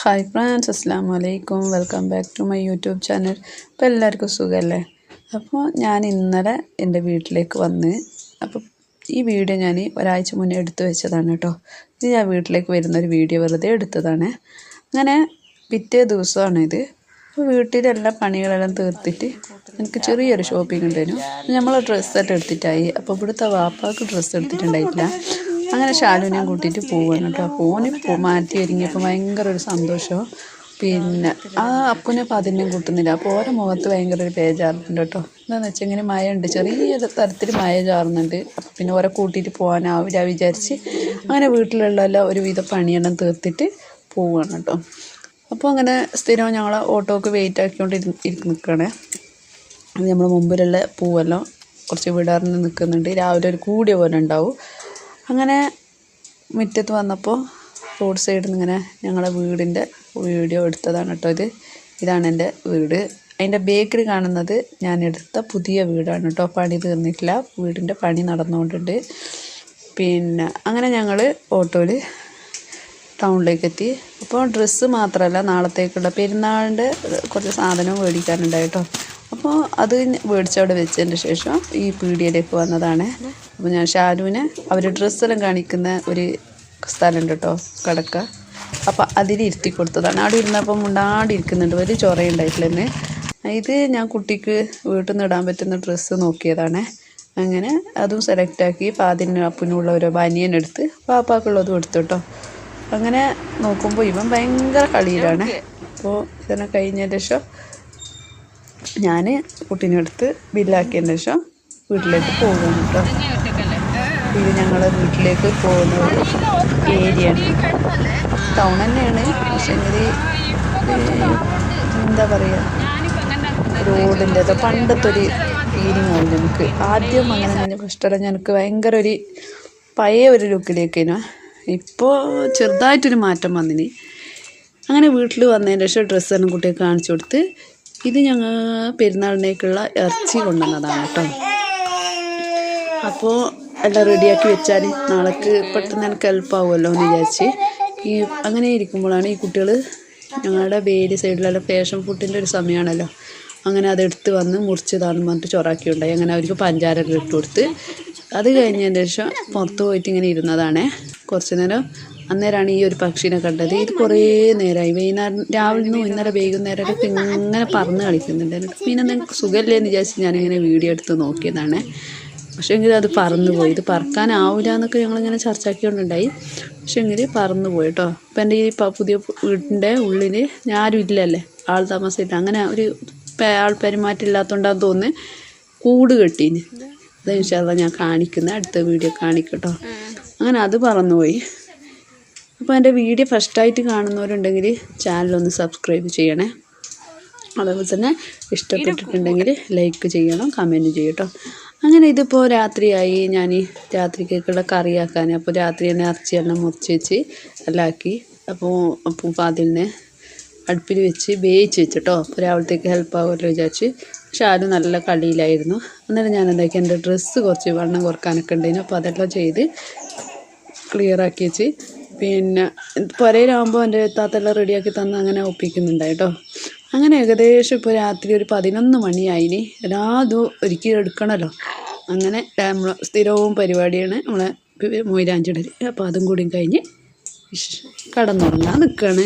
Hi friends, അസ്സലാമു അലൈക്കും. Welcome back to my YouTube channel. അപ്പോൾ എല്ലാവർക്കും സുഖമല്ലേ? അപ്പോൾ ഞാൻ ഇന്നലെ എൻ്റെ വീട്ടിലേക്ക് വന്ന്, അപ്പോൾ ഈ വീഡിയോ ഞാൻ ഒരാഴ്ച മുന്നേ എടുത്തു വെച്ചതാണ് കേട്ടോ. ഇത് ഞാൻ വീട്ടിലേക്ക് വരുന്നൊരു വീഡിയോ വെറുതെ എടുത്തതാണ്. അങ്ങനെ പിറ്റേ ദിവസമാണ് ഇത്. അപ്പോൾ വീട്ടിലെല്ലാം പണികളെല്ലാം തീർത്തിട്ട് എനിക്ക് ചെറിയൊരു ഷോപ്പിംഗ് ഉണ്ടായിരുന്നു. നമ്മൾ ഡ്രസ്സെല്ലാം എടുത്തിട്ടായി. അപ്പോൾ ഇവിടുത്തെ വാപ്പാക്ക് ഡ്രസ്സ് എടുത്തിട്ടുണ്ടായിട്ടില്ല. അങ്ങനെ ശാലുവിനെയും കൂട്ടിയിട്ട് പോവുകയാണ് കേട്ടോ. പോന് മാറ്റി ഒരുങ്ങിയപ്പോൾ ഭയങ്കര ഒരു സന്തോഷമോ. പിന്നെ ആ അപ്പനെ അപ്പോൾ അതിനെയും കൂട്ടുന്നില്ല. അപ്പോൾ ഓരോ മുഖത്ത് ഭയങ്കര ഒരു ബേജാറുണ്ട് കേട്ടോ. എന്താണെന്ന് വെച്ചാൽ ഇങ്ങനെ മഴ ഉണ്ട്, ചെറിയ തരത്തിൽ മഴ ചാറുന്നുണ്ട്. അപ്പം പിന്നെ ഓരോ കൂട്ടിയിട്ട് പോകാനാവില്ല വിചാരിച്ച് അങ്ങനെ വീട്ടിലുള്ള ഒരുവിധ പണിയെല്ലാം തീർത്തിട്ട് പോവുകയാണ് കേട്ടോ. അപ്പോൾ അങ്ങനെ സ്ഥിരം ഞങ്ങൾ ഓട്ടോക്ക് വെയിറ്റ് ആക്കിക്കൊണ്ട് നിൽക്കുകയാണ്. അത് നമ്മൾ മുമ്പിലുള്ള പൂവെല്ലാം കുറച്ച് വിടർന്ന് നിൽക്കുന്നുണ്ട്. രാവിലെ ഒരു കൂടിയ പോലെ ഉണ്ടാവും. അങ്ങനെ മുറ്റത്ത് വന്നപ്പോൾ റോഡ് സൈഡിൽ നിന്ന് ഇങ്ങനെ ഞങ്ങളുടെ വീടിൻ്റെ വീഡിയോ എടുത്തതാണ് കേട്ടോ. ഇതാണ് എൻ്റെ വീട്. അതിൻ്റെ ബേക്കിൽ കാണുന്നത് ഞാൻ എടുത്ത പുതിയ വീടാണ് കേട്ടോ. പണി തീർന്നിട്ടില്ല, വീടിൻ്റെ പണി നടന്നുകൊണ്ടുണ്ട്. പിന്നെ അങ്ങനെ ഞങ്ങൾ ഓട്ടോയിൽ ടൗണിലേക്ക് എത്തി. അപ്പോൾ ഡ്രസ്സ് മാത്രമല്ല, നാളത്തേക്കുള്ള പെരുന്നാളിൻ്റെ കുറച്ച് സാധനവും മേടിക്കാനുണ്ടായി കേട്ടോ. അപ്പോൾ അത് മേടിച്ചവിടെ വെച്ചതിന് ശേഷം ഈ പീടികയിലേക്ക് വന്നതാണ്. അപ്പോൾ ഞാൻ ഷാലുവിനെ അവർ ഡ്രസ്സെല്ലാം കാണിക്കുന്ന ഒരു സ്ഥലമുണ്ട് കേട്ടോ, കടക്ക. അപ്പോൾ അതിലിരുത്തി കൊടുത്തതാണ്. അവിടെ ഇരുന്നപ്പോൾ മുണ്ടാണ്ടിരിക്കുന്നുണ്ട്, ഒരു ചൊറയുണ്ടായിട്ടില്ലെന്ന്. ഇത് ഞാൻ കുട്ടിക്ക് വീട്ടിൽ നിന്ന് ഇടാൻ പറ്റുന്ന ഡ്രസ്സ് നോക്കിയതാണ്. അങ്ങനെ അതും സെലക്റ്റാക്കി പാതിന് അപ്പനുള്ള ഒരു ബനിയനെടുത്ത് പാപ്പാക്കുള്ളതും എടുത്തു കേട്ടോ. അങ്ങനെ നോക്കുമ്പോൾ ഇവൻ ഭയങ്കര കളിയിലാണ്. അപ്പോൾ ഇതെല്ലാം കഴിഞ്ഞതിന് ശേഷം ഞാൻ കുട്ടീനെടുത്ത് ബില്ലാക്കിയതിന് ശേഷം വീട്ടിലേക്ക് പോകുന്നു കേട്ടോ. ഇത് ഞങ്ങളുടെ വീട്ടിലേക്ക് പോകുന്ന ഒരു ഏരിയയാണ്, ടൗൺ തന്നെയാണ്. പക്ഷേ എന്താ പറയുക, റോഡിൻ്റെ അത് പണ്ടത്തെ ഒരു ഫീലിംഗ് ആവും നമുക്ക്. ആദ്യം അങ്ങനെ ഫസ്റ്റെല്ലാം ഞങ്ങൾക്ക് ഭയങ്കര ഒരു പഴയ ഒരു ലുക്കിലേക്കേനു. ഇപ്പോൾ ചെറുതായിട്ടൊരു മാറ്റം വന്നിന്. അങ്ങനെ വീട്ടിൽ വന്നതിന് ശേഷം ഡ്രസ്സെല്ലാം കുട്ടിയെ കാണിച്ചു കൊടുത്ത്, ഇത് ഞങ്ങൾ പെരുന്നാളിനേക്കുള്ള ഇറച്ചി കൊണ്ടുവന്നതാണ് കേട്ടോ. അപ്പോൾ എല്ലാം റെഡിയാക്കി വെച്ചാൽ നാളേക്ക് പെട്ടെന്ന് എനിക്ക് ഹെൽപ്പാവുമല്ലോ എന്ന് വിചാരിച്ച് അങ്ങനെ ഇരിക്കുമ്പോഴാണ് ഈ കുട്ടികൾ ഞങ്ങളുടെ ബേരി സൈഡിലെല്ലാം ഫാഷൻ ഫുഡിൻ്റെ ഒരു സമയമാണല്ലോ. അങ്ങനെ അതെടുത്ത് വന്ന് മുറിച്ചതാണെന്ന് പറഞ്ഞിട്ട് ചൊറാക്കി ഉണ്ടായി. അങ്ങനെ അവർക്ക് പഞ്ചാരൊക്കെ ഇട്ട് കൊടുത്ത് അത് കഴിഞ്ഞതിന് ശേഷം പുറത്ത് പോയിട്ട് ഇങ്ങനെ ഇരുന്നതാണ് കുറച്ച് നേരം. അന്നേരമാണ് ഈ ഒരു പക്ഷീനെ കണ്ടത്. ഇത് കുറേ നേരമായി, വൈകുന്നേരം രാവിലെ നിന്ന് ഇന്നലെ വൈകുന്നേരമൊക്കെ ഇങ്ങനെ പറന്ന് കളിക്കുന്നുണ്ടായിരുന്നു. പിന്നെ നിങ്ങൾക്ക് സുഖമില്ലേന്ന് വിചാരിച്ച് ഞാനിങ്ങനെ വീഡിയോ എടുത്ത് നോക്കിയതാണ്. പക്ഷേ എങ്കിൽ അത് പറന്നു പോയി. ഇത് പറക്കാനാവില്ല എന്നൊക്കെ ഞങ്ങളിങ്ങനെ ചർച്ചയാക്കിക്കൊണ്ടുണ്ടായി. പക്ഷേ എങ്കിൽ പറന്നു പോയി കേട്ടോ. അപ്പം എൻ്റെ ഈ പുതിയ വീടിൻ്റെ ഉള്ളിൽ ഞാനും ഇല്ലല്ലേ, ആൾ താമസമില്ല. അങ്ങനെ ഒരു ആൾ പെരുമാറ്റം ഇല്ലാത്തതുകൊണ്ടാന്ന് തോന്നുന്നു കൂട് കെട്ടീന്. അത് ഇൻഷാല്ലാ ഞാൻ കാണിക്കുന്ന അടുത്ത വീഡിയോ കാണിക്കട്ടോ. അങ്ങനെ അത് പറന്നുപോയി. അപ്പോൾ എൻ്റെ വീഡിയോ ഫസ്റ്റായിട്ട് കാണുന്നവരുണ്ടെങ്കിൽ ചാനലൊന്ന് സബ്സ്ക്രൈബ് ചെയ്യണേ. അതേപോലെ തന്നെ ഇഷ്ടപ്പെട്ടിട്ടുണ്ടെങ്കിൽ ലൈക്ക് ചെയ്യണം, കമൻറ്റ് ചെയ്യട്ടോ. അങ്ങനെ ഇതിപ്പോൾ രാത്രിയായി. ഞാൻ രാത്രിക്കേക്കുള്ള കറിയാക്കാൻ അപ്പോൾ രാത്രി തന്നെ ഇറച്ചിയെല്ലാം മുറിച്ച് വെച്ച് എല്ലാം ആക്കി. അപ്പോൾ അതിനെ അടുപ്പിൽ വെച്ച് വേവിച്ച് വെച്ചിട്ടോ. അപ്പോൾ രാവിലത്തേക്ക് ഹെൽപ്പാകുമല്ലോ വിചാരിച്ച്. പക്ഷെ ആരും നല്ല കളിയിലായിരുന്നു. അന്നേരം ഞാൻ എന്താക്കി, എൻ്റെ ഡ്രസ്സ് കുറച്ച് വണ്ണം കുറക്കാനൊക്കെ ഉണ്ടായിരുന്നു. അപ്പോൾ അതെല്ലാം ചെയ്ത് ക്ലിയറാക്കി വെച്ച് പിന്നെ പുരയിലാകുമ്പോൾ എൻ്റെ താത്തെല്ലാം റെഡിയാക്കി തന്ന് അങ്ങനെ ഒപ്പിക്കുന്നുണ്ടായി കേട്ടോ. അങ്ങനെ ഏകദേശം ഇപ്പോൾ രാത്രി ഒരു 11 മണിയായിന്. എല്ലാതും ഒരുക്കി എടുക്കണമല്ലോ. അങ്ങനെ നമ്മൾ സ്ഥിരവും പരിപാടിയാണ് നമ്മളെ മൊയ്ലാഞ്ചിടൽ. അപ്പോൾ അതും കൂടി കഴിഞ്ഞ് കടന്നുറങ്ങാൻ നിൽക്കുകയാണ്.